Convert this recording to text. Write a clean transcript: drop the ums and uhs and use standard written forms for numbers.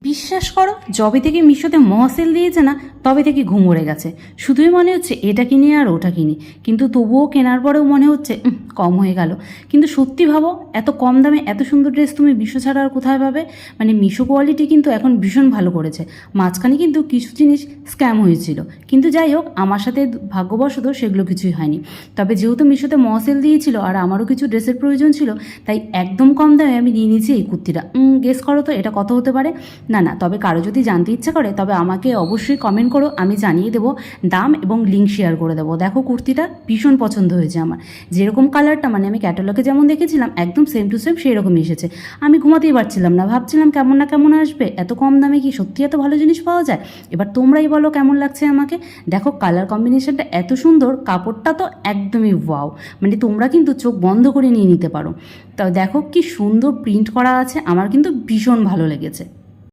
বিশ্বাস করো, যবে থেকে মিশোতে সেল দিয়েছে না, তবে থেকে ঘুম উড়ে গেছে। শুধুই মনে হচ্ছে এটা কিনি আর ওটা কিনি, কিন্তু তবুও কেনার পরেও মনে হচ্ছে কম হয়ে গেল। কিন্তু সত্যি ভাবো, এত কম দামে এত সুন্দর ড্রেস তুমি মিশো ছাড়া আর কোথায় পাবে? মানে মিশো কোয়ালিটি কিন্তু এখন ভীষণ ভালো করেছে। মাঝখানে কিন্তু কিছু জিনিস স্ক্যাম হয়েছিল, কিন্তু যাই হোক, আমার সাথে ভাগ্যবশত সেগুলো কিছুই হয়নি। তবে যেহেতু মিশোতে সেল দিয়েছিল আর আমারও কিছু ড্রেসের প্রয়োজন ছিল, তাই একদম কম দামে আমি নিয়ে নিয়েছি এই কুর্তিটা। গেস করো তো এটা কত হতে পারে? না না, তবে কারো যদি জানতে ইচ্ছা করে তবে আমাকে অবশ্যই কমেন্ট করো, আমি জানিয়ে দেবো দাম এবং লিঙ্ক শেয়ার করে দেবো। দেখো, কুর্তিটা ভীষণ পছন্দ হয়েছে আমার। যেরকম কালারটা মানে আমি ক্যাটালগে যেমন দেখেছিলাম একদম সেম টু সেম সেই রকমই এসেছে। আমি ঘুমাতেই পারছিলাম না, ভাবছিলাম কেমন না কেমন আসবে, এত কম দামে কি সত্যি এত ভালো জিনিস পাওয়া যায়? এবার তোমরাই বলো কেমন লাগছে আমাকে। দেখো, কালার কম্বিনেশনটা এত সুন্দর, কাপড়টা তো একদমই ওয়াও। মানে তোমরা কিন্তু চোখ বন্ধ করে নিয়ে নিতে পারো। তো দেখো কি সুন্দর প্রিন্ট করা আছে, আমার কিন্তু ভীষণ ভালো লেগেছে।